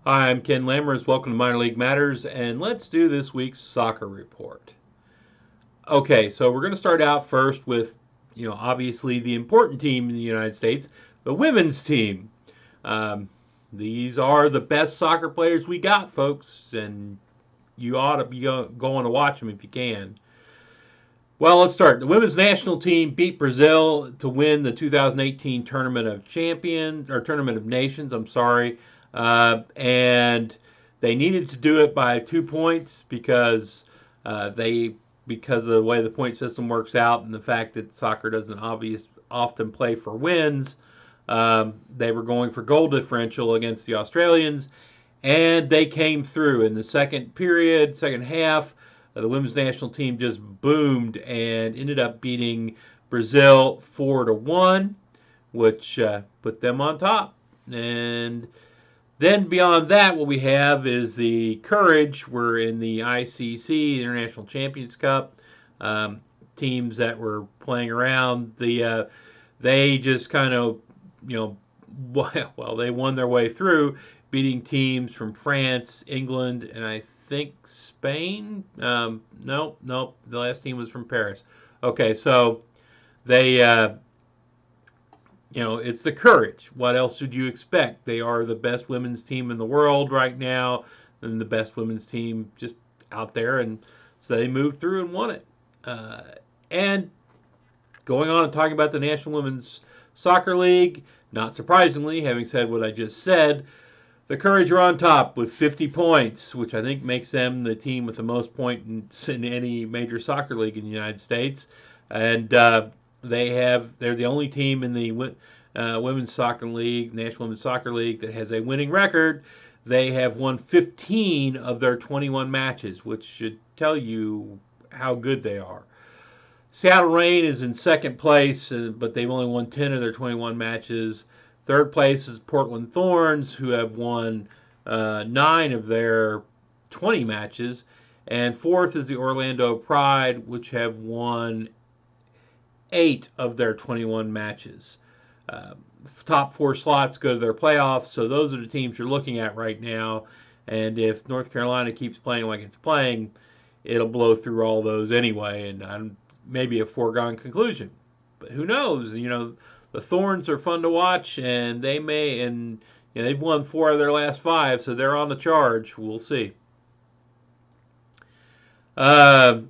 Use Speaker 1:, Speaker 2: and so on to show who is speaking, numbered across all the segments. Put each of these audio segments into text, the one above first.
Speaker 1: Hi, I'm Ken Lammers. Welcome to Minor League Matters, and let's do this week's soccer report. Okay, so we're going to start out first with, obviously the important team in the United States, the women's team. Um, these are the best soccer players we got, folks, and you ought to be going to watch them if you can. Well, let's start. The women's national team beat Brazil to win the 2018 Tournament of Champions or Tournament of Nations. I'm sorry, and they needed to do it by 2 points because of the way the point system works out and the fact that soccer doesn't often play for wins. They were going for goal differential against the Australians, and they came through in the second period, second half. The women's national team just boomed and ended up beating Brazil 4-1, which put them on top. And then beyond that, what we have is the Courage. We're in the ICC International Champions Cup. Teams that were playing around, they just kind of, you know, well, they won their way through, beating teams from France, England, and I think Spain. Nope, nope. The last team was from Paris. Okay, so they, it's the Courage. What else should you expect? They are the best women's team in the world right now, and the best women's team just out there, and so they moved through and won it. And going on and talking about the National Women's Soccer League, not surprisingly, having said what I just said, the Courage are on top with 50 points, which I think makes them the team with the most points in any major soccer league in the United States. And they're the only team in the Women's Soccer League, National Women's Soccer League, that has a winning record. They have won 15 of their 21 matches, which should tell you how good they are. Seattle Reign is in second place, but they've only won 10 of their 21 matches. Third place is Portland Thorns, who have won 9 of their 20 matches. And fourth is the Orlando Pride, which have won 8 of their 21 matches. Top 4 slots go to their playoffs, so those are the teams you're looking at right now. And if North Carolina keeps playing like it's playing, it'll blow through all those anyway, and maybe a foregone conclusion. But who knows? The Thorns are fun to watch, and they've won 4 of their last 5, so they're on the charge. We'll see. So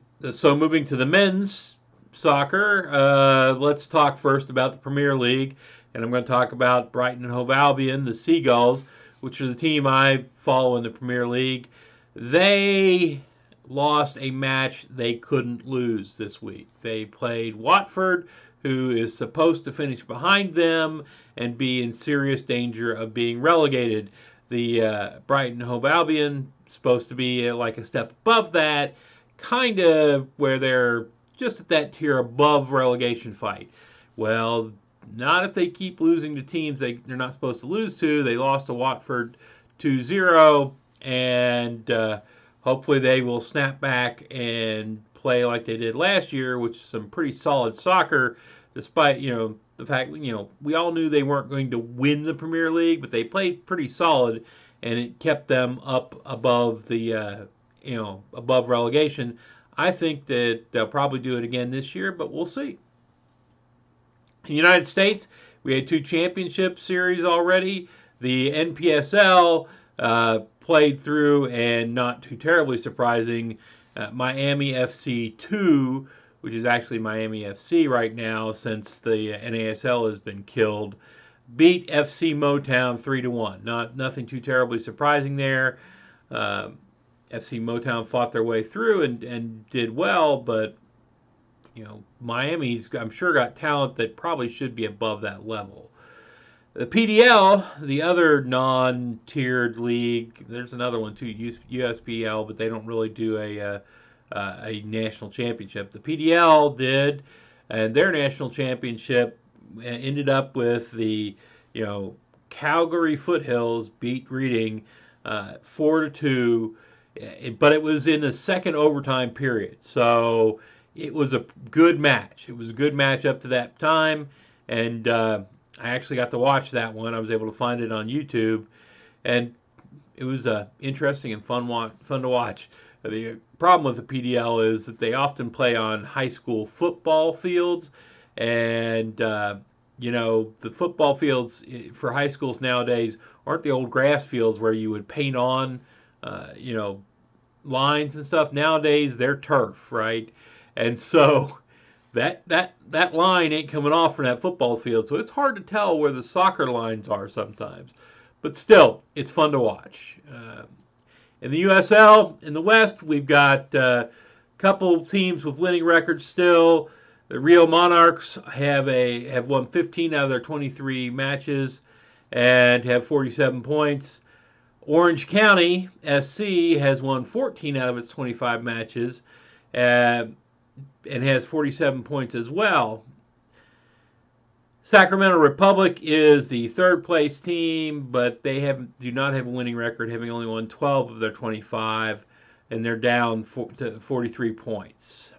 Speaker 1: moving to the men's soccer, let's talk first about the Premier League, and I'm going to talk about Brighton and Hove Albion, the Seagulls, which are the team I follow in the Premier League. They lost a match they couldn't lose this week. They played Watford, who is supposed to finish behind them and be in serious danger of being relegated. The Brighton Hove Albion supposed to be like a step above that, kind of where they're just at that tier above relegation fight. Well, not if they keep losing to teams they're not supposed to lose to. They lost to Watford 2-0, and hopefully they will snap back and play like they did last year, which is some pretty solid soccer, despite, the fact, we all knew they weren't going to win the Premier League, but they played pretty solid, and it kept them up above the, above relegation. I think that they'll probably do it again this year, but we'll see. In the United States, we had 2 championship series already. The NPSL played through, and not too terribly surprising, Miami FC 2, which is actually Miami FC right now since the NASL has been killed, beat FC Motown 3-1. Nothing too terribly surprising there. FC Motown fought their way through and did well, but Miami's, I'm sure, got talent that probably should be above that level. The PDL, the other non-tiered league, there's another one too, USPL, but they don't really do a national championship. The PDL did, and their national championship ended up with the, Calgary Foothills beat Reading 4-2, but it was in the second overtime period. So it was a good match. It was a good match up to that time, and I actually got to watch that one. I was able to find it on YouTube, and it was interesting and fun to watch. The problem with the PDL is that they often play on high school football fields, and the football fields for high schools nowadays aren't the old grass fields where you would paint on, you know, lines and stuff. Nowadays they're turf, right? And so that line ain't coming off from that football field, so it's hard to tell where the soccer lines are sometimes. But still, it's fun to watch. In the USL, in the West, we've got a couple teams with winning records still. The Rio Monarchs have won 15 out of their 23 matches and have 47 points. Orange County SC has won 14 out of its 25 matches and has 47 points as well. Sacramento Republic is the third place team, but they do not have a winning record, having only won 12 of their 25, and they're down to 43 points.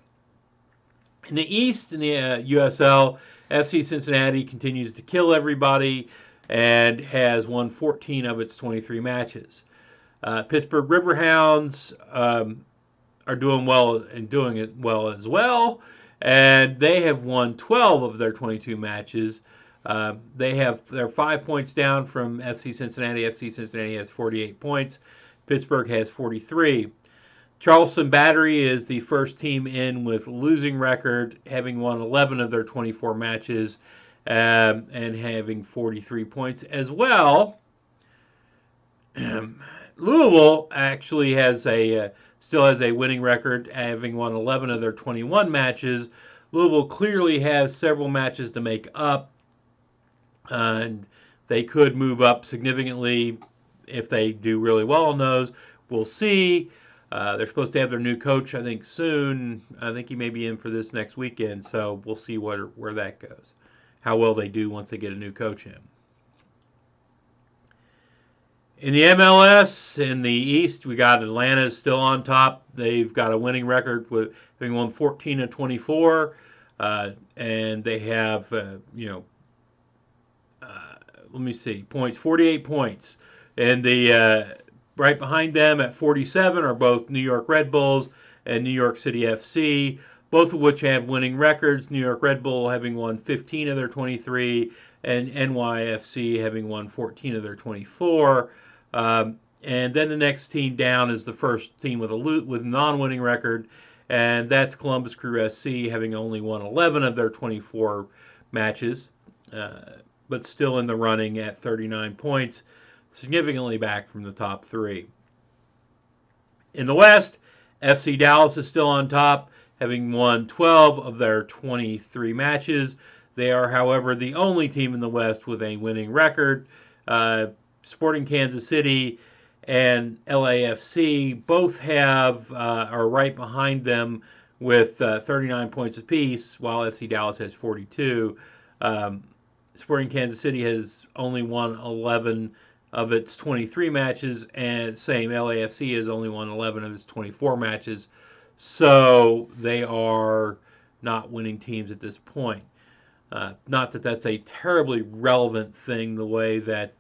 Speaker 1: In the East, in the USL, FC Cincinnati continues to kill everybody and has won 14 of its 23 matches. Pittsburgh Riverhounds are doing well and doing it well as well, and they have won 12 of their 22 matches. They're 5 points down from FC Cincinnati. FC Cincinnati has 48 points. Pittsburgh has 43. Charleston Battery is the first team in with losing record, having won 11 of their 24 matches and having 43 points as well. Louisville actually still has a winning record, having won 11 of their 21 matches. Louisville clearly has several matches to make up, and they could move up significantly if they do really well on those. We'll see. They're supposed to have their new coach, I think, soon. I think he may be in for this next weekend, so we'll see where that goes, how well they do once they get a new coach in. In the MLS, in the East, we got Atlanta still on top. They've got a winning record with having won 14 of 24, and they have, let me see, points, 48 points. And the right behind them at 47 are both New York Red Bulls and New York City FC, both of which have winning records. New York Red Bull having won 15 of their 23, and NYFC having won 14 of their 24. And then the next team down is the first team with a non-winning record, and that's Columbus Crew SC, having only won 11 of their 24 matches, but still in the running at 39 points, significantly back from the top three. In the West, FC Dallas is still on top, having won 12 of their 23 matches. They are, however, the only team in the West with a winning record. Sporting Kansas City and LAFC both are right behind them with 39 points apiece, while FC Dallas has 42. Sporting Kansas City has only won 11 of its 23 matches, and same LAFC has only won 11 of its 24 matches. So they are not winning teams at this point. Not that that's a terribly relevant thing, the way that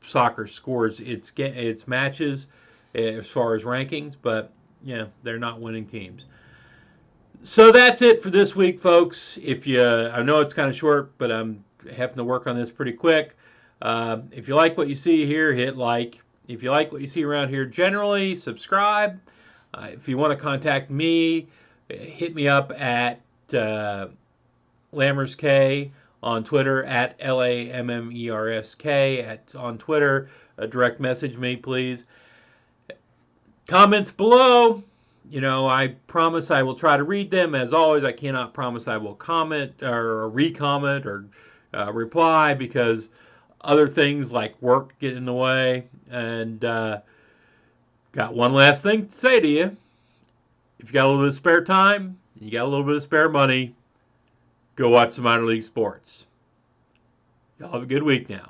Speaker 1: soccer scores its matches as far as rankings, but yeah, they're not winning teams. So that's it for this week, folks. I know it's kind of short, but I'm having to work on this pretty quick. If you like what you see here, hit like. If you like what you see around here generally, subscribe. If you want to contact me, hit me up at LammersK on Twitter, at LAMMERSK on Twitter. Direct message me, please. Comments below. I promise I will try to read them. As always, I cannot promise I will comment or re-comment or reply, because other things like work get in the way. And got one last thing to say to you. If you got a little bit of spare time, and you got a little bit of spare money, go watch some minor league sports. Y'all have a good week now.